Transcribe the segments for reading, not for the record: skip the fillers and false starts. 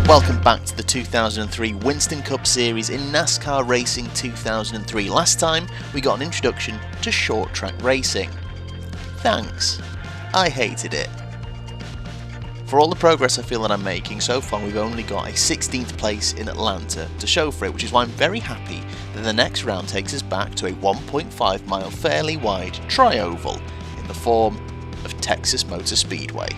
Welcome back to the 2003 Winston Cup Series in NASCAR Racing 2003. Last time we got an introduction to short track racing. Thanks. I hated it. For all the progress I feel that I'm making, so far we've only got a 16th place in Atlanta to show for it, which is why I'm very happy that the next round takes us back to a 1.5 mile fairly wide tri-oval in the form of Texas Motor Speedway.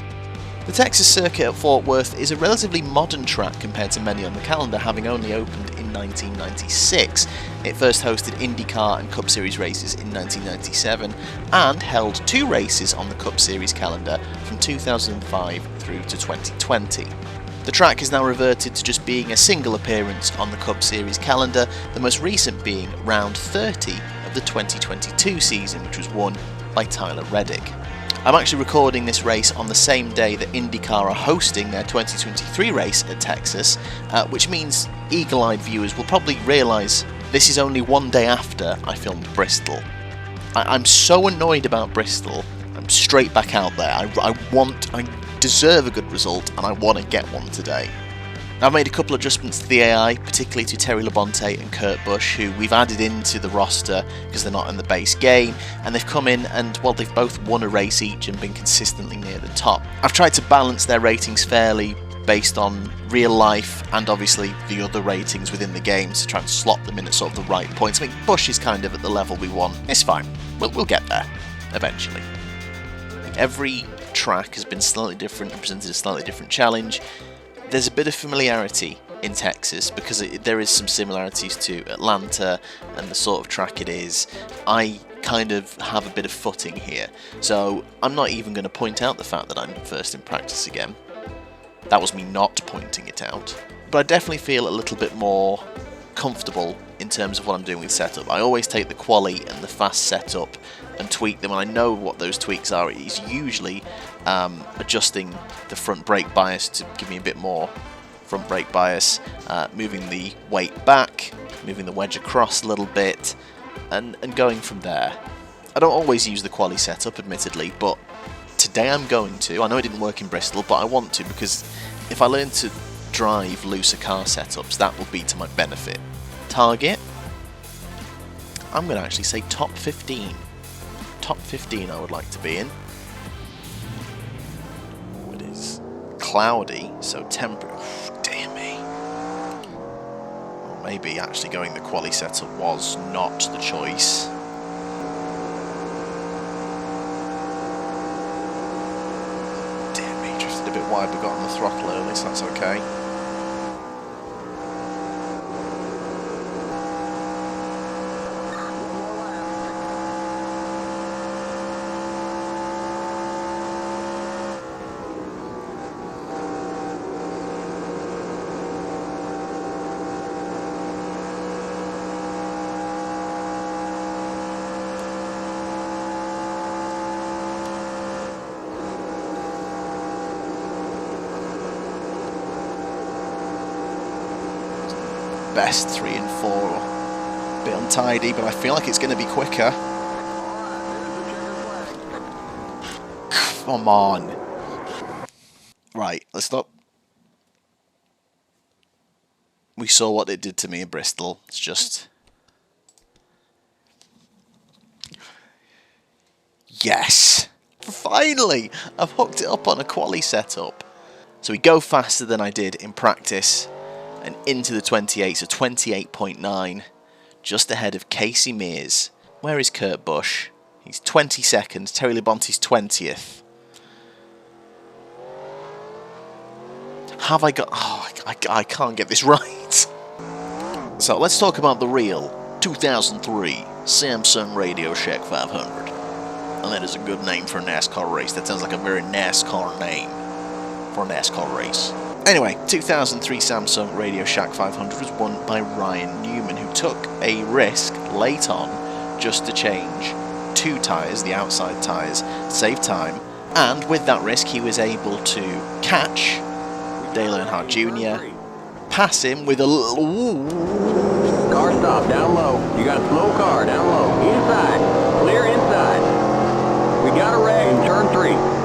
The Texas circuit at Fort Worth is a relatively modern track compared to many on the calendar, having only opened in 1996. It first hosted IndyCar and Cup Series races in 1997 and held 2 races on the Cup Series calendar from 2005 through to 2020. The track has now reverted to just being a single appearance on the Cup Series calendar, the most recent being round 30 of the 2022 season, which was won by Tyler Reddick. I'm actually recording this race on the same day that IndyCar are hosting their 2023 race at Texas, which means eagle-eyed viewers will probably realise this is only one day after I filmed Bristol. I'm so annoyed about Bristol, I'm straight back out there. I deserve a good result and I want to get one today. I've made a couple of adjustments to the AI, particularly to Terry Labonte and Kurt Busch, who we've added into the roster because they're not in the base game, and they've come in and, well, they've both won a race each and been consistently near the top. I've tried to balance their ratings fairly based on real life and obviously the other ratings within the games to try and slot them in at sort of the right points. I mean, Busch is kind of at the level we want. It's fine. We'll get there eventually. Every track has been slightly different and presented a slightly different challenge. There's a bit of familiarity in Texas because there is some similarities to Atlanta and the sort of track it is. I kind of have a bit of footing here, so I'm not even going to point out the fact that I'm first in practice again. That was me not pointing it out. But I definitely feel a little bit more comfortable in terms of what I'm doing with setup. I always take the quali and the fast setup and tweak them, and I know what those tweaks are. It's usually adjusting the front brake bias to give me a bit more front brake bias, moving the weight back, moving the wedge across a little bit, and going from there. I don't always use the quali setup, admittedly, but today I'm going to. I know it didn't work in Bristol, but I want to, because if I learn to drive looser car setups, that will be to my benefit. Target, I'm going to actually say top 15. Top 15 I would like to be in. It is cloudy, so temperature. Dear me. Or maybe actually going the quali setup was not the choice. Dear me, drifted a bit wide, but got on the throttle early, so that's okay. Best 3 and 4, a bit untidy, but I feel like it's going to be quicker. Come on. Right, let's stop. We saw what it did to me in Bristol. It's just... Yes! Finally! I've hooked it up on a quali setup. So we go faster than I did in practice. And into the 28, so 28.9, just ahead of Casey Mears. Where is Kurt Busch? He's 22nd, Terry Labonte's 20th. Have I got... Oh, I can't get this right. So let's talk about the real 2003 Samsung RadioShack 500. And that is a good name for a NASCAR race. That sounds like a very NASCAR name for a NASCAR race. Anyway, 2003 Samsung RadioShack 500 was won by Ryan Newman, who took a risk late on just to change 2 tyres, the outside tyres, to save time, and with that risk he was able to catch Dale Earnhardt Jr., pass him with a little... Car stop, down low. You got a slow car, down low. Inside, clear inside. We got a rag in turn 3.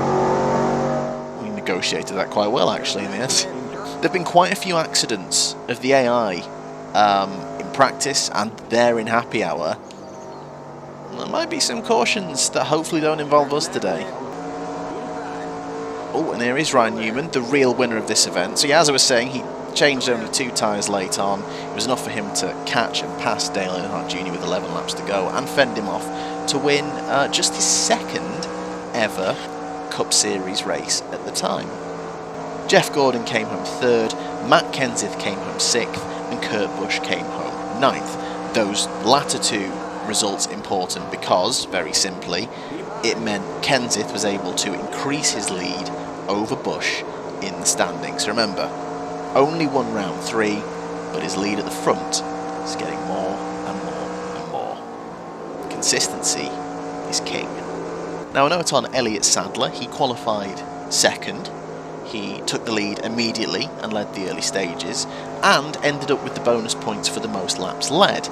Negotiated that quite well actually in the end. There have been quite a few accidents of the AI in practice and there in happy hour. There might be some cautions that hopefully don't involve us today. Oh, and here is Ryan Newman, the real winner of this event. So yeah, as I was saying, he changed only 2 tyres late on. It was enough for him to catch and pass Dale Earnhardt Jr. with 11 laps to go and fend him off to win just his second ever Cup Series race at the time. Jeff Gordon came home 3rd, Matt Kenseth came home 6th, and Kurt Busch came home 9th. Those latter 2 results important because, very simply, it meant Kenseth was able to increase his lead over Busch in the standings. Remember, only won round 3, but his lead at the front is getting more and more and more. Consistency is king. Now a note on Elliott Sadler, he qualified 2nd. He took the lead immediately and led the early stages, and ended up with the bonus points for the most laps led.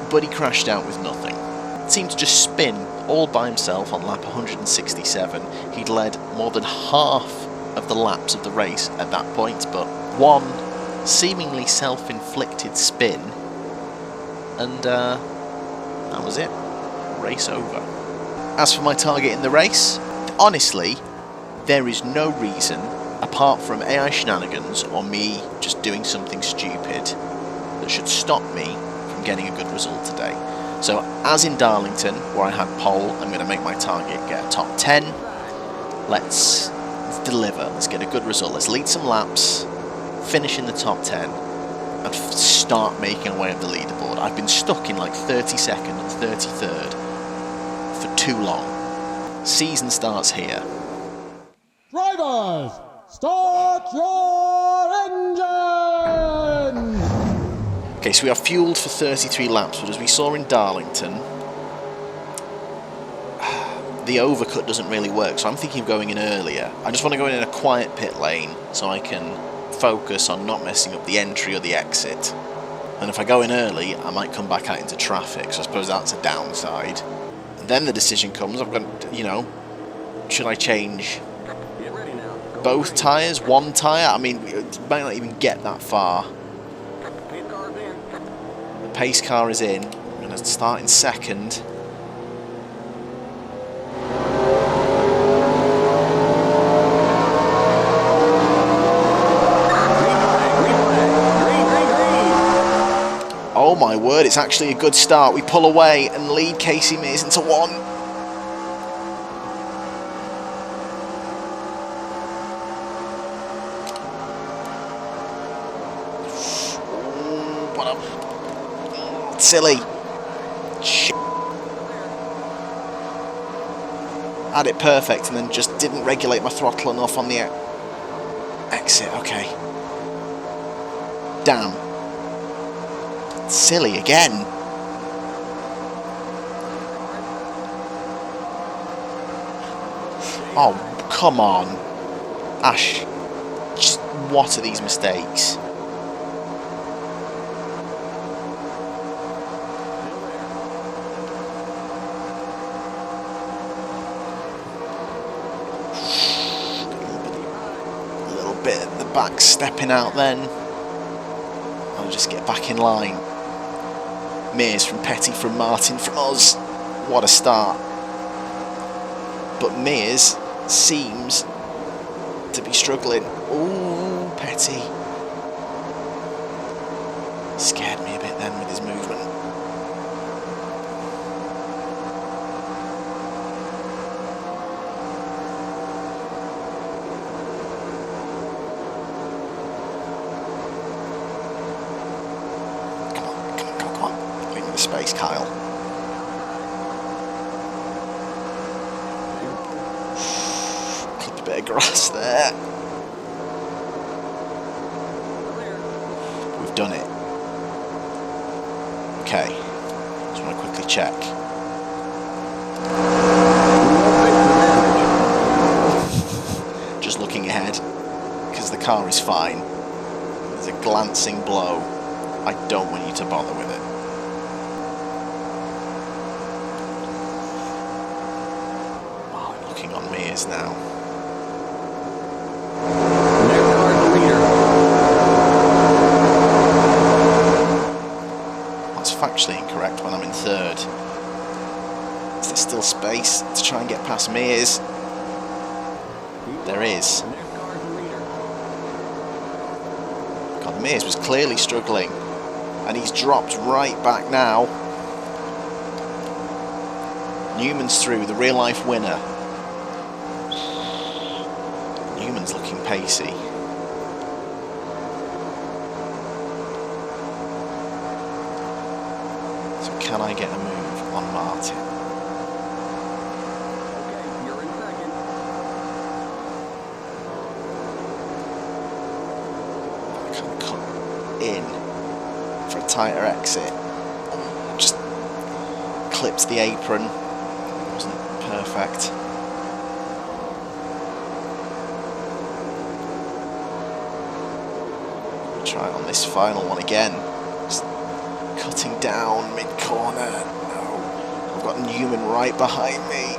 But he crashed out with nothing. It seemed to just spin all by himself on lap 167. He'd led more than half of the laps of the race at that point, but one seemingly self-inflicted spin, and that was it. Race over. As for my target in the race, honestly, there is no reason, apart from AI shenanigans or me just doing something stupid, that should stop me from getting a good result today. So, as in Darlington, where I had pole, I'm going to make my target get a top 10. Let's deliver, let's get a good result, let's lead some laps, finish in the top 10, and start making our way up the leaderboard. I've been stuck in like 32nd and 33rd for too long. Season starts here. Drivers, start your engine! Okay, so we are fueled for 33 laps, but as we saw in Darlington, the overcut doesn't really work, so I'm thinking of going in earlier. I just want to go in a quiet pit lane so I can focus on not messing up the entry or the exit. And if I go in early, I might come back out into traffic, so I suppose that's a downside. And then the decision comes, I've got, you know, should I change both tyres, one tyre? I mean, it might not even get that far. The pace car is in. I'm going to start in 2nd. Oh my word, it's actually a good start. We pull away and lead Casey Mears into 1. Silly. Shit. Had it perfect and then just didn't regulate my throttle enough on the exit. Okay. Damn. Silly again. Oh, come on. Ash. Just, what are these mistakes? Bit at the back, stepping out then. I'll just get back in line. Mears from Petty, from Martin, from us. What a start. But Mears seems to be struggling. Ooh, Petty. Scared me a bit then with his movement. Space, Kyle. Clipped a bit of grass there. We've done it. Okay. Just want to quickly check. Just looking ahead, because the car is fine. There's a glancing blow. I don't want you to bother with it. On Mears now. factually incorrect when I'm in third. Is there still space to try and get past Mears? There is. God, Mears was clearly struggling, and he's dropped right back now. Newman's through, the real-life winner. Newman's looking pacey. So can I get a move on Martin? Okay, you're in second. I can cut in for a tighter exit. Just clipped the apron. Wasn't perfect. Try it on this final one again. Just cutting down mid-corner. No, I've got Newman right behind me.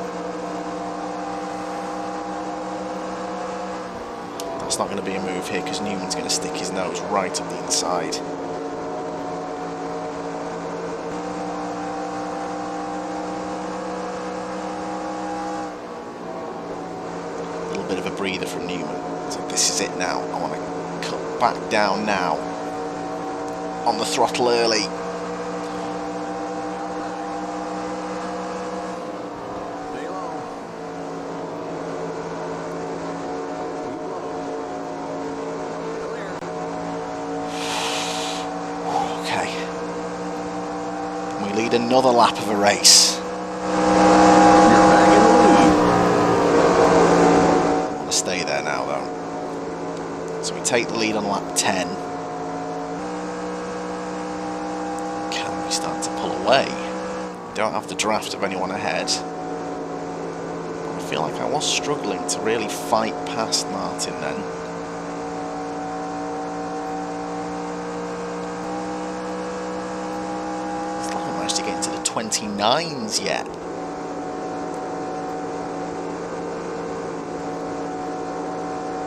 That's not going to be a move here because Newman's going to stick his nose right up the inside. A little bit of a breather from Newman. So this is it now. I want to cut back down now. On the throttle early. Stay low. Keep low. Clear. Okay. We lead another lap of a race. You're back in the lead. I want to stay there now though. So we take the lead on lap 10. Can we start to pull away? We don't have the draft of anyone ahead. I feel like I was struggling to really fight past Martin then. Still haven't managed to get into the 29s yet.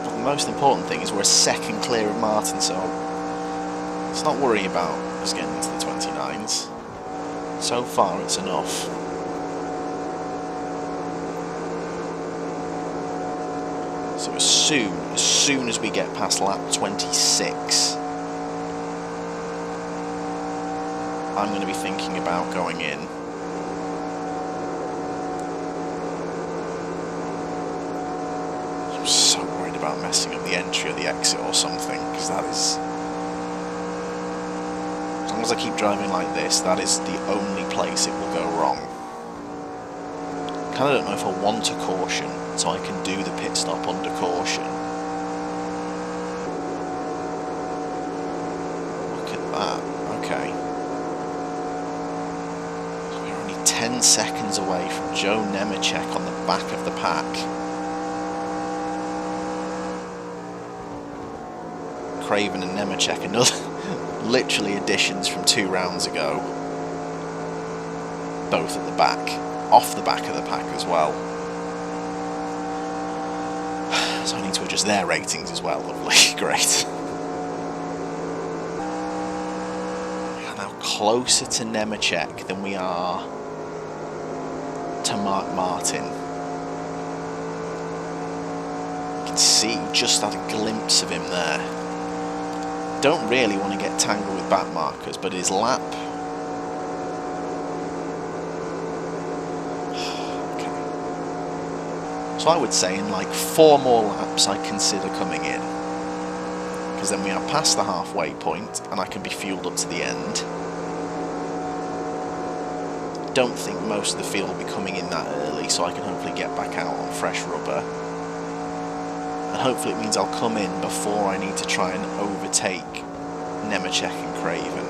But the most important thing is we're a second clear of Martin, so let's not worry about us getting into the 29s. So far it's enough. So as soon as we get past lap 26, I'm going to be thinking about going in. I'm so worried about messing up the entry or the exit or something, because that is... As long as I keep driving like this, that is the only place it will go wrong. Kind of don't know if I want a caution, so I can do the pit stop under caution. Look at that. Okay. So we're only 10 seconds away from Joe Nemechek on the back of the pack. Craven and Nemechek, another literally additions from 2 rounds ago. Both at the back, off the back of the pack as well. So I need to adjust their ratings as well, lovely, great. We are now closer to Nemechek than we are to Mark Martin. You can see, just had a glimpse of him there. Don't really want to get tangled with back markers, but his lap... Okay. So I would say in like 4 more laps I'd consider coming in. Because then we are past the halfway point and I can be fueled up to the end. Don't think most of the field will be coming in that early, so I can hopefully get back out on fresh rubber. And hopefully it means I'll come in before I need to try and overtake Nemechek and Craven.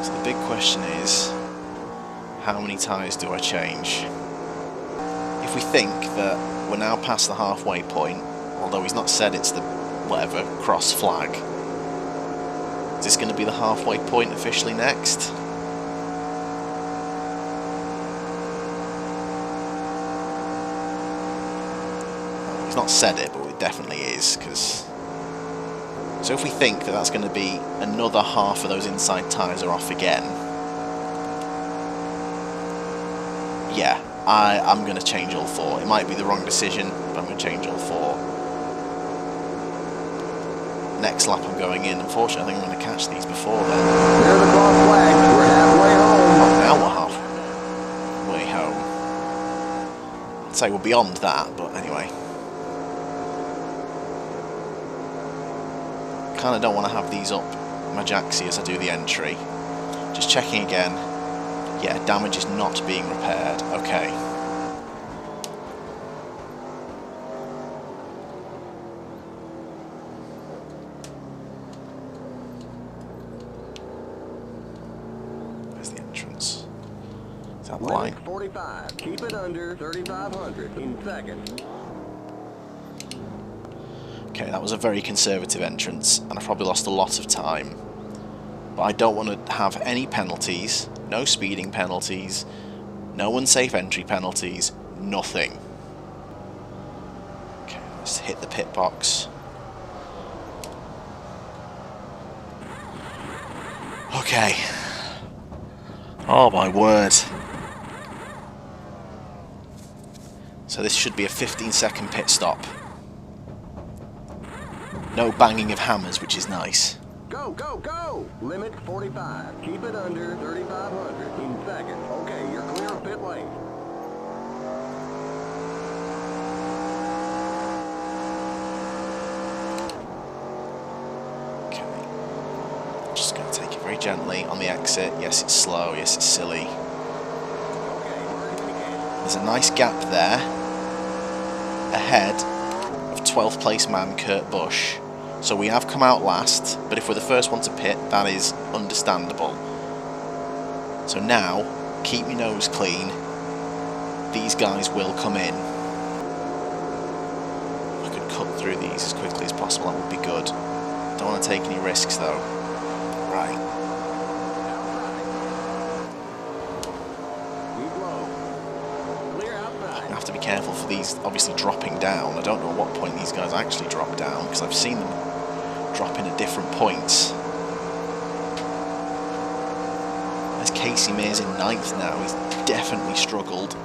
So the big question is, how many tyres do I change? If we think that we're now past the halfway point, although he's not said it's the, whatever, cross flag, is this going to be the halfway point officially next? He's not said it, but it definitely is, because So if we think that that's going to be another half of those inside tyres are off again, yeah, I'm going to change all four. It might be the wrong decision, but I'm going to change all four. Next lap I'm going in. Unfortunately, I think I'm going to catch these before then. There's the cross flag. We're halfway home. Oh, now we're halfway home. I'd say we're beyond that, but anyway. Kind of don't want to have these up my jacksie as I do the entry. Just checking again. Yeah, damage is not being repaired. Okay. Where's the entrance? Is that the line? 45. Keep it under 3,500 in second. Okay, that was a very conservative entrance, and I probably lost a lot of time. But I don't want to have any penalties, no speeding penalties, no unsafe entry penalties, nothing. Okay, let's hit the pit box. Okay. Oh my word. So this should be a 15-second pit stop. No banging of hammers, which is nice. Go, go, go! Limit 45. Keep it under 3,500 in second. Okay, you're clear of pit lane. Okay. Just going to take it very gently on the exit. Yes, it's slow. Yes, it's silly. There's a nice gap there ahead of 12th place man Kurt Busch. So we have come out last, but if we're the first one to pit, that is understandable. So now, keep your nose clean. These guys will come in. If I could cut through these as quickly as possible, that would be good. Don't want to take any risks though. Right. I have to be careful for these obviously dropping down. I don't know at what point these guys actually drop down, because I've seen them drop in at different points. There's Casey Mears in 9th now. He's definitely struggled.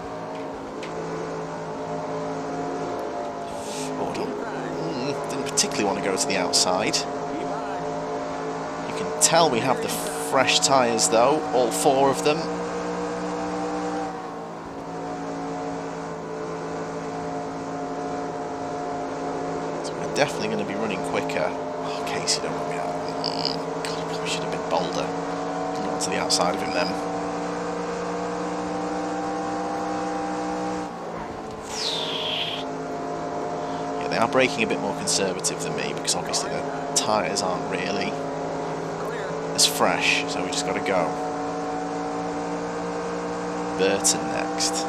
Oh, didn't particularly want to go to the outside. You can tell we have the fresh tyres though, all four of them. So we're definitely going to be running quicker. Oh, Casey, don't run me out. God, I probably should have been bolder. Got to the outside of him then. Yeah, they are braking a bit more conservative than me because obviously the tyres aren't really as fresh, so we just got to go. Burton next.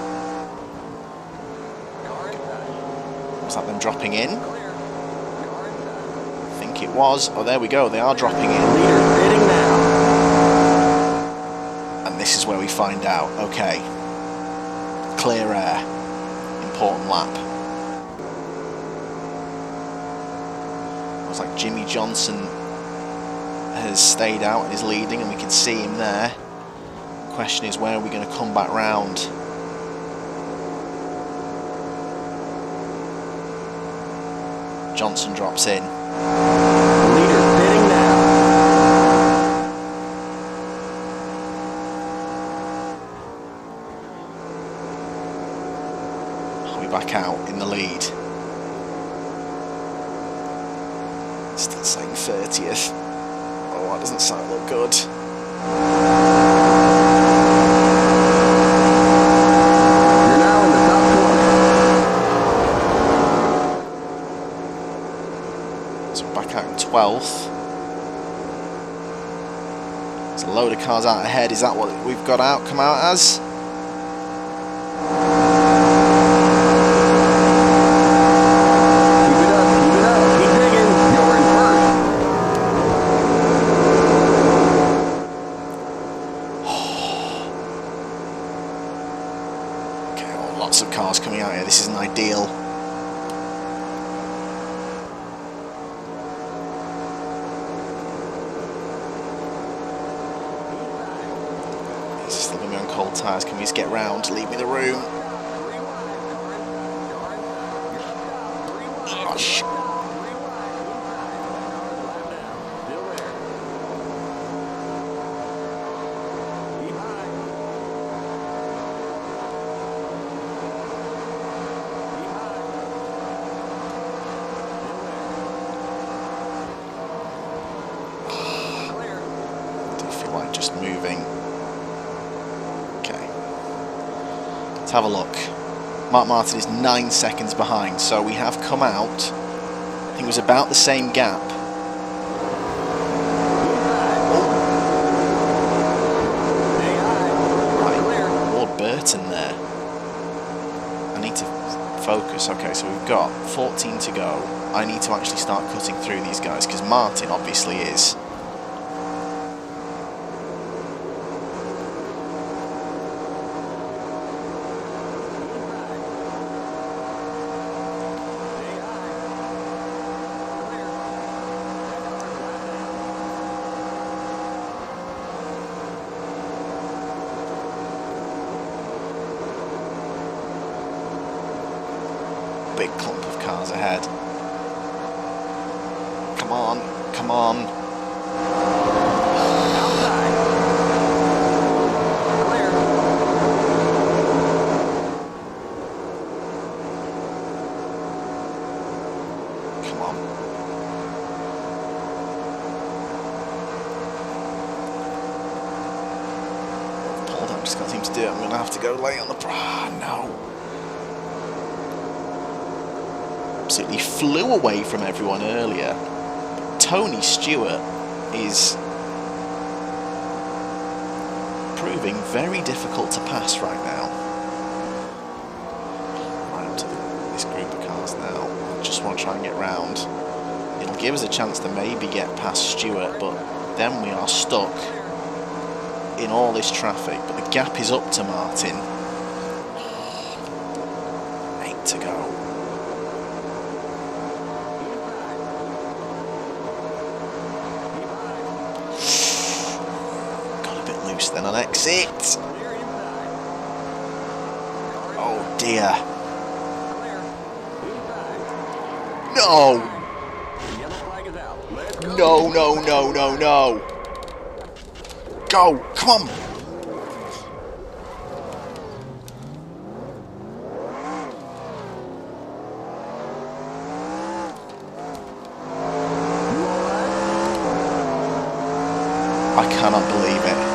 Was that them dropping in? I think it was. Oh, there we go. They are dropping in. Leader pitting now. And this is where we find out. Okay. Clear air. Important lap. Looks like Jimmy Johnson has stayed out and is leading, and we can see him there. The question is, where are we going to come back round? Johnson drops in. Leader pitting now. Are we back out in the lead? Still saying 30th. Oh, that doesn't sound look good. You're now in the top 20. So we're back out in 12th. There's a load of cars out ahead. Is that what we've got out? Come out as? Keep it up, keep digging. You're in first. Okay, well, lots of cars coming out here. This isn't ideal. tyres. Can we just get round? Leave me the room. Oh, shit. Just moving. Okay. Let's have a look. Mark Martin is 9 seconds behind, so we have come out. I think it was about the same gap. Right, Ward Burton there. I need to focus. Okay, so we've got 14 to go. I need to actually start cutting through these guys, because Martin obviously is. Big clump of cars ahead. Come on, come on. Outside. Clear. Come on. Paul, I'm just can't seem to do it. I'm going to have to go late on the... no. Absolutely flew away from everyone earlier. Tony Stewart is proving very difficult to pass right now. Right up to this group of cars now. I just want to try and get round. It'll give us a chance to maybe get past Stewart, but then we are stuck in all this traffic. But the gap is up to Martin. 8 to go. Then on exit. Oh dear. No. No, no, no, no, no. Go, come on. I cannot believe it.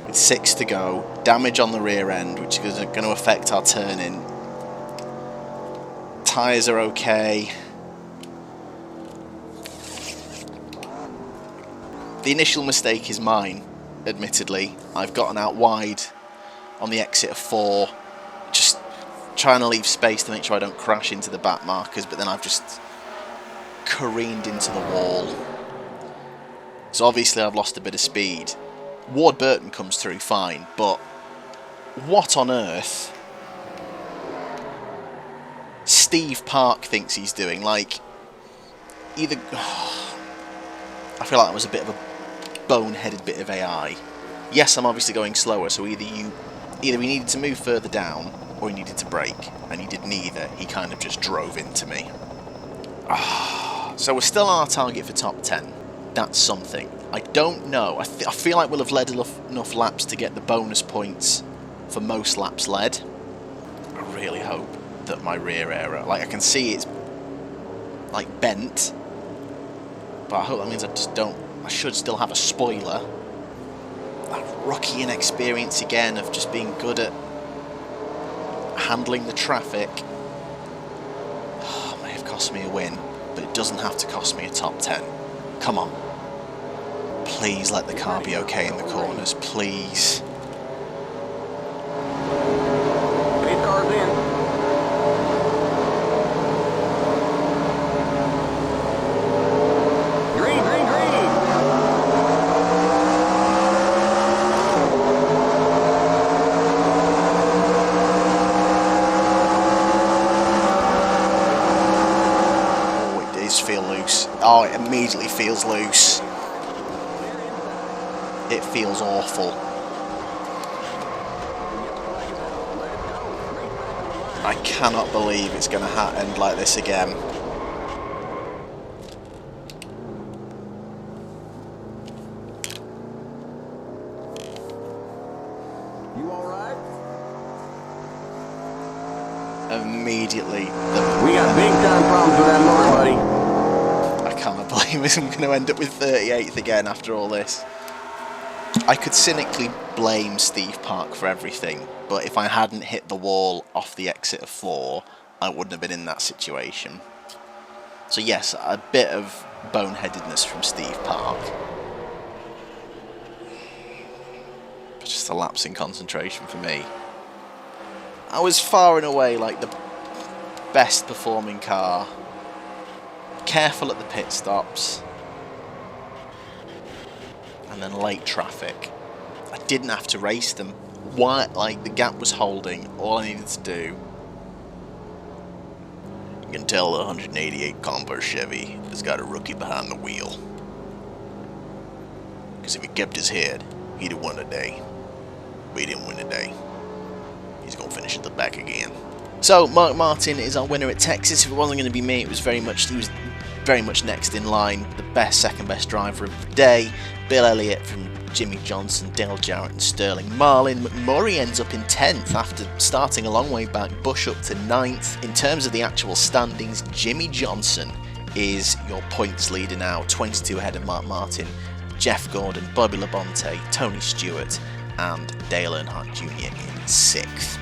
With 6 to go, damage on the rear end, which is going to affect our turning. Tyres are okay. The initial mistake is mine, admittedly. I've gotten out wide on the exit of 4, just trying to leave space to make sure I don't crash into the back markers, but then I've just careened into the wall. So obviously I've lost a bit of speed. Ward Burton comes through fine, but what on earth Steve Park thinks he's doing? Like, either... I feel like that was a bit of a boneheaded bit of AI. Yes, I'm obviously going slower, so either we needed to move further down, or he needed to brake, and he did neither. He kind of just drove into me. So we're still on our target for top 10. That's something. I don't know. I feel like we'll have led enough laps to get the bonus points for most laps led. I really hope that my rear aero, like I can see it's like bent, but I hope that means I should still have a spoiler. That rookie inexperience again of just being good at handling the traffic. May have cost me a win, but it doesn't have to cost me a top 10. Come on. Please let the car be okay in the corners, please. Pace car's in. Green, green, green. Oh, it immediately feels loose. It feels awful. I cannot believe it's going to end like this again. You alright? Immediately. We got big time problems with that motor, buddy. I cannot believe I'm going to end up with 38th again after all this. I could cynically blame Steve Park for everything, but if I hadn't hit the wall off the exit of 4, I wouldn't have been in that situation. So yes, a bit of boneheadedness from Steve Park. But just a lapse in concentration for me. I was far and away like the best performing car. Careful at the pit stops. And then late traffic. I didn't have to race them. Why? Like, the gap was holding. All I needed to do. You can tell the 188 Converse Chevy has got a rookie behind the wheel. Because if he kept his head, he'd have won a day. But he didn't win a day. He's going to finish at the back again. So, Mark Martin is our winner at Texas. If it wasn't going to be me, he was very much next in line. The best, second best driver of the day. Bill Elliott from Jimmy Johnson, Dale Jarrett and Sterling Marlin. McMurray ends up in 10th after starting a long way back. Bush up to 9th. In terms of the actual standings, Jimmy Johnson is your points leader now, 22 ahead of Mark Martin, Jeff Gordon, Bobby Labonte, Tony Stewart and Dale Earnhardt Jr. in 6th.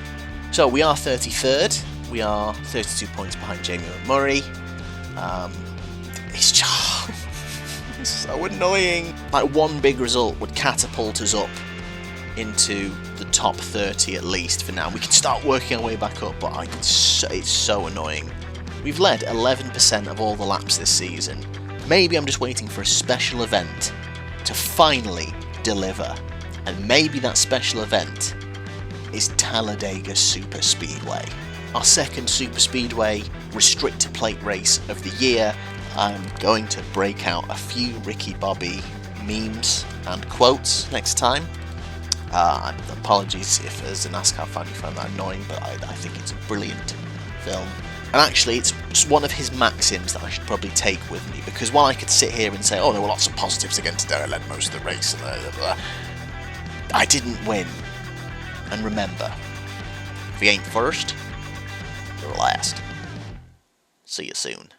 So we are 33rd. We are 32 points behind Jamie McMurray. It's just so annoying. Like, one big result would catapult us up into the top 30 at least for now. We can start working our way back up, but it's so annoying. We've led 11% of all the laps this season. Maybe I'm just waiting for a special event to finally deliver. And maybe that special event is Talladega Super Speedway. Our second Super Speedway restrictor plate race of the year. I'm going to break out a few Ricky Bobby memes and quotes next time. Apologies if as a NASCAR fan you found that annoying, but I think it's a brilliant film. And actually it's one of his maxims that I should probably take with me, because while I could sit here and say, oh, there were lots of positives against Derek, led most of the race, and blah, blah, blah, I didn't win. And remember, if he ain't first, you're last. See you soon.